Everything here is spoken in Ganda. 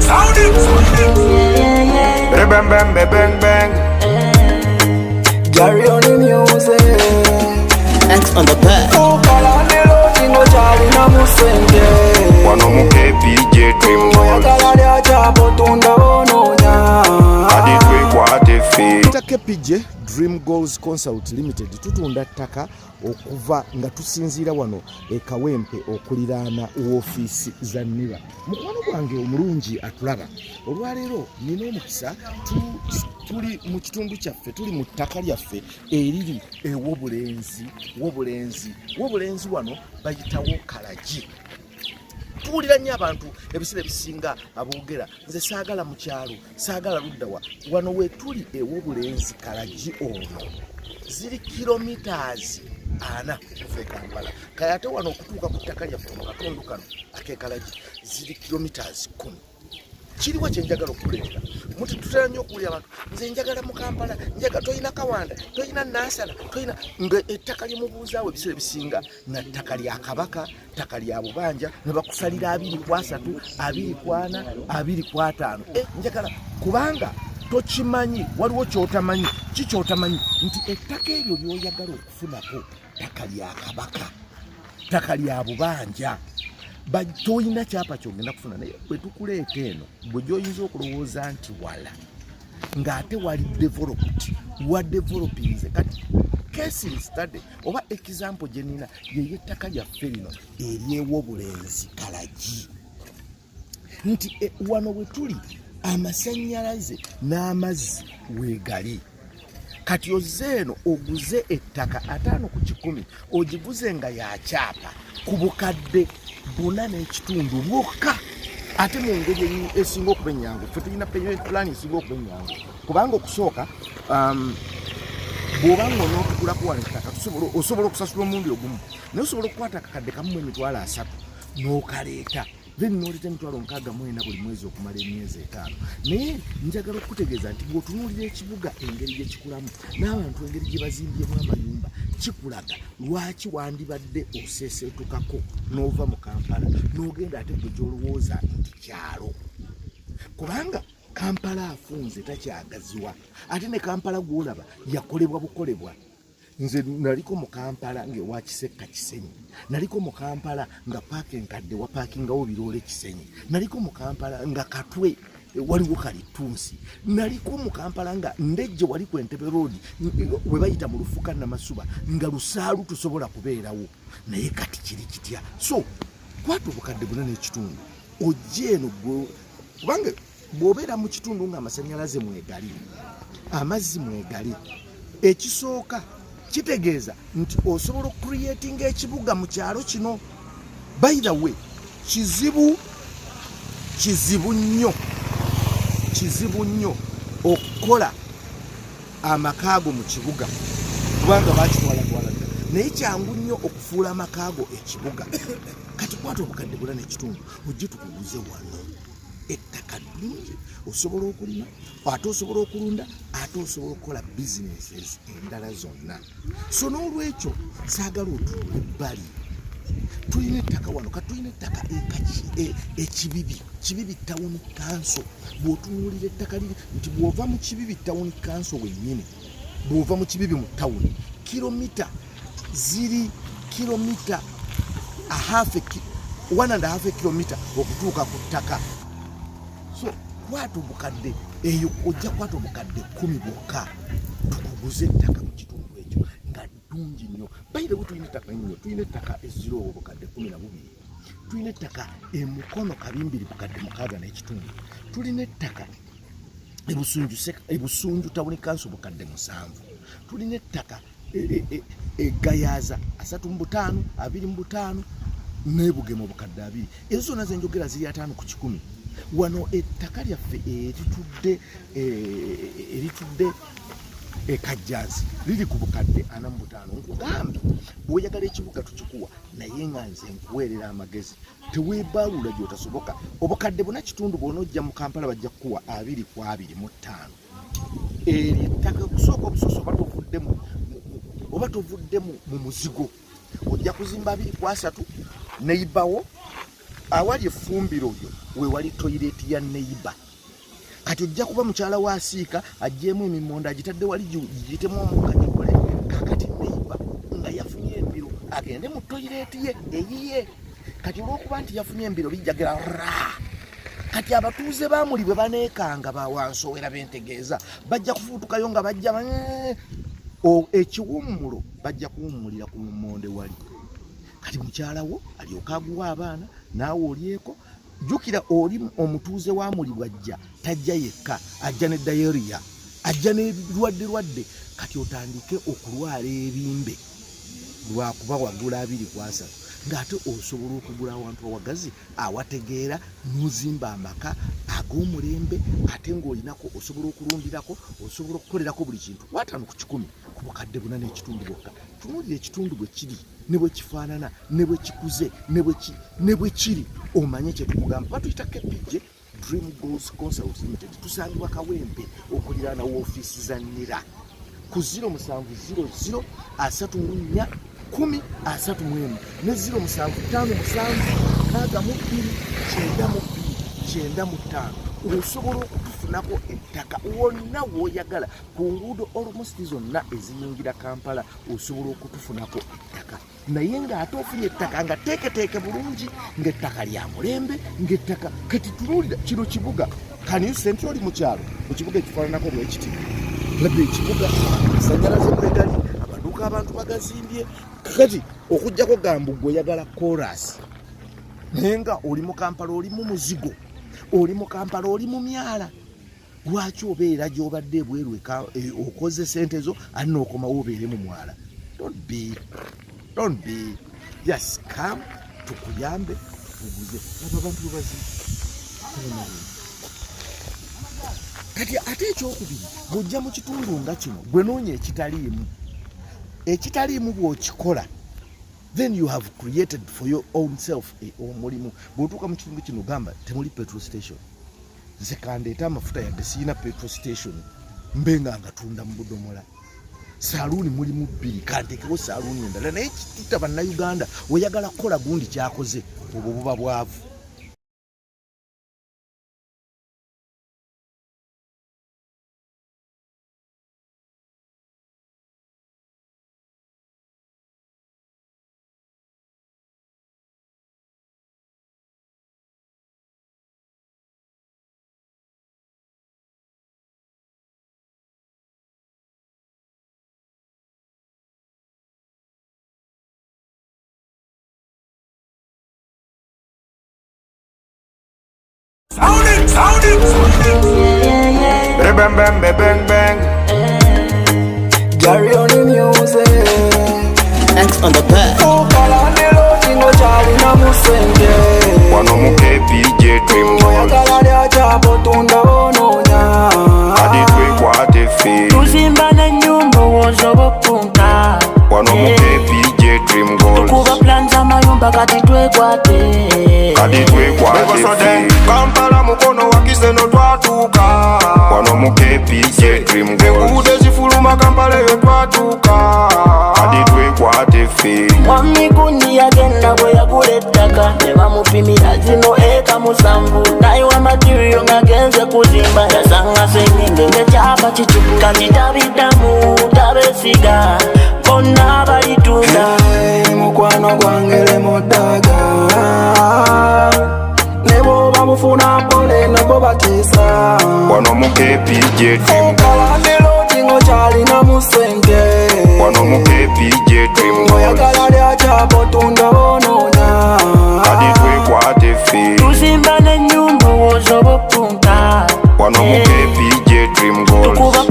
Sound it. Bang bang bang bang bang. Carry on the music. X on the pad. Oh, Kalandelo, Tino Charlie, Namu Sente. Wano muke PJ Dream Boys. Kaladia Chapo, Tunda Ononya. Aditwe kwate fe. Take PJ Dream Goals Consult Limited tutunda ttaka okuva nga tusinziira wano ekawempe okuliraana woofiisi za NIRA. Mukwano gwange omulungi atulaba olwaleero nina omukisa tuli mu kitundu kyaffe, tuli mu ttaka lyaffe eriri Wobulenzi wano bayitawo Kajji. Tuwulira nnyo abantu ebiseera ebisinga aboogera nze saagala Mukyalo, saagala luddawa. Wano we tuli Wobulenzi Kajji ono ziri kilometers 4 okuva e Kampala. Kale ate wano okutuuka ku ttaka lyaffe mu katundu kano ak'e Kajji ziri kilometers 10. Kiriwa kye njagala okuleeta. Muti tutera nnyo okuwulira abantu nze njagala mu Kampala, toyina Kawanda, toyina Nansana, toyina nga ettaka lyemubuuzaawo ebiseera ebisinga na ttaka lya Kabaka, ttaka lya Bubanja ne bakusalira 2/3, 2/4, 2/5. Njagala kubanga tokimanyi, waliwo kyotamanyi. Kikyotamanyi nti ettaka eryo lyoyagala okufunako ttaka lya Kabaka, ttaka lya Bubanja. Toyina kyapa kyogenda kufuna naye bwe tukuleeta eno bwe gyoyinza okulowooza nti wala ng'ate wali developinze kati case study oba example gye nina yeyettaka lyaffe lino ery'Owobulenzi Kajji nti wano we tuli amasannyalaze n'amazzi weegali. Kati ozze eno oguze ettaka 5 ku 10 ogiguze nga ya kyapa ku bukadde 4.5 bwokka. Ate mu ngeri esinga okuba ennyangu ffe tulina payment plan esinga okuba ennyangu kubanga okusooka bw'oba ng'onookugulako wano ettaka osobola okusasula omulundi ogumu naye osobola okukwata akakadde kamu mu emitwalo 3 n'okaleeta then n'oleta emitwalo 64 buli mwezi okumala emyezi 5. Naye njagala okutegeeza nti bw'otunuulira ekibuga engeri gye kikulamu n'abantu engeri gye bazimbyemu amayumba kikulaga lwaki wandibadde oseeseetukako n'ova mu Kampala n'ogenda ate gwe gy'olowooza nti kyalo. Kubanga Kampala afunze takyagaziwa ate ne Kampala gw'olaba yakolebwa bukolebwa. Nze naliko mu Kampala ng'ewa Kisekka Kisenyi, naliko mu Kampala nga paaka enkadde wapaakingawo biroole Kisenyi, naliko mu Kampala nga Katwe waliwo Kalitunsi, naliko mu Kampala nga Ndejje wali ku Entebbe Road we bayita mu Lufuka Namasuba nga Lusaalu tusobola kubeerawo. Naye kati kiri kitya? So kwata obukadde 4.5 ojje eno kubanga bw'obeera mu kitundu ng'amasannyalaze mwegali, amazzi mwegali, ekisooka kitegeeza nti osobola okcreatinga ekibuga mu kyalo kino. By the way, kizibu nnyo okukola amakaago mu kibuga kubanga bakitwala naye kyangu nnyo okufuula amakaago ekibuga. Kati kwata obukadde 4.5 ojje tukuguze wano ettaka ddungi osobola okulima ate osobola okulunda ate osobola okukola businesses endala zonna. So n'olwekyo saagala otuula ebbali. Tulina ettaka wano kati tulina ettaka Kibibi Town Council. Bw'otunuulira ettaka liri nti bw'ova mu Kibibi Town Council wennyini, bw'ova mu Kibibi mu town kilomita 1.5 kilomita okutuuka ku ttaka. So kwata obukadde eyo ojja kwata obukadde 10 bwokka tukuguze ettaka mu kitundu ekyo nga ddungi nnyo. Bayire bwe tulina ettaka nnyo, tulina ettaka eziro obukadde 12, tulina ettaka emukono kabimbiri bukadde 6 n'ekitundu, tulina ettaka ebusunju Town Council bukadde 7, tulina ettaka egayaza 3/5, 2/5 n'ebugemo bukadde 2. Ezo zonna zenjogera ziri 5 ku 10. Wano ettaka lyaffe eritudde Kajjazi liri ku bukadde 45. Nkugambye bw'oyagala ekibuga tukikuwa naye nga nze nkuweerera amagezi teweebaalula gy'otasoboka. Obukadde 4.5 bw'onojja mu Kampala bajja kukuwa 2.25. Eryo ettaka kusooka obusoso oba tovuddemu mu muzigo ojja kuzimba 2.3 neibawo awali effumbiro lyo we wali toilet ya neighbor. Kati ojja kuba mukyala wa Siika ajjeemu emimmonda agitadde wali giyitemu omukka gikole. Kakati neighbor nga yafunye embiro agende mu toilet ye eyiye. Kati olw'okuba nti yafunye embiro bijjagira kati abatuuze baamuli bwe baneekanga bawansowera bentegeeza bajja kufuutukayo nga bajja ekiwummulo bajja kuwummulira ku mummonde wali. Kati mukyalawo alyoka aguwa abaana naawe olyeko. Jjukira oli omutuuze wa muli bwajja tajja yekka, ajja ne diarrhea, ajja n'ebirwadde. Kati otandike okulwala ebimbe lwakuba wagula 2 ng'ate osobola okugula awantu awagazi awategeera n'ozimba amaka ag'omulembe ate ng'olinako osobola okulundirako osobola okukolerako buli kintu 5 ku 10 ku bukadde 4 n'ekitundu bwokka. Tunuulira ekitundu bwe kiri ne bwe kifaanana ne bwe kikuze ne bwe kiri omanye kye tukugamba. Batuyita Kajji Dream Goals Consult Limited. Tusangibwa Kawempe okuliraana woofiisi za Nira ku 0700 34 10 ne 0755 osobola okutufunako ettaka wonna w'oyagala ku nguudo almost zonna eziyingira Kampala osobola okutufunako ettaka. Naye ng'ate ofunye ettaka nga teeketeeke bulungi ng'ettaka lya mulembe ng'ettaka kati tunuulira kino kibuga kani Sente oli mukyalo mu kibuga ekifaananako bwekiti labda ekibuga amasanyalaze mwegali amaduuka abantu bagazimbye. Kati okujjako gambugwe oyagala chorus naye nga oli mu Kampala oli mu muzigo oli mu Kampala oli mu myala. Lwaki obeera gy'obadde ebweru okoze sente zo ali n'okomawo obeere mu mwala? Don't be just come tukuyambe tukuguze abo abantu bazi. Kati ate ekyokubiri bw'ojja mu kitundu nga kino gwe noonya ekitaliimu bw'okikola then you have created for your own self omulimu. Bw'otuuka mu kitundu kino gamba temuli petrol station. Nze kandeeta amafuta yadde siyina petrol station mbe nga ngatunda mu budomola. Saluuni mulimu 2 kanteekewo saluuni endala. Naye kitutta bannayuganda oyagala kukola gundi kyakoze obwo buba bwavu. Sound it. Bang bang bang bang bang. Carry on the music. X on the pad. Ukalandelo tingo chali na musenge. Wano muke PJ Dream Goals. Oyagala lya chapo tunda ononya. Aditwe kwate fe. Tuzimba na nyumba wozobo punta. Wano muke PJ Dream Goals. Tukuba plan za mayumba kati twekwate. Aditwe kwate fe. Kampala mukono wakiseno twatuka. Wano muke PJ Dream Goals. Ekubude zifuluma Kampala yo twatuka. Aditwe kwate fe. Mwami kundi yagenda bwe yagula ettaka ne bamupimira zino eka 7 nayiwa material ngagenze kuzimba yasanga senyenge ngekyapa kicuku kati tabiddamu tabesiga bonna balitunda mukwano gwangere mudaga nebo bamufuna mpole nabo batisa. Wano muke PJ Dream Goals. Ukalandelo tingo chali na musenge. Wano muke PJ Dream Goals. Oyagala lya chapo tunda ononya. Aditwe kwate fe. tuzimba na nyumba wozobo punta Wano muke PJ Dream Goals. tukuba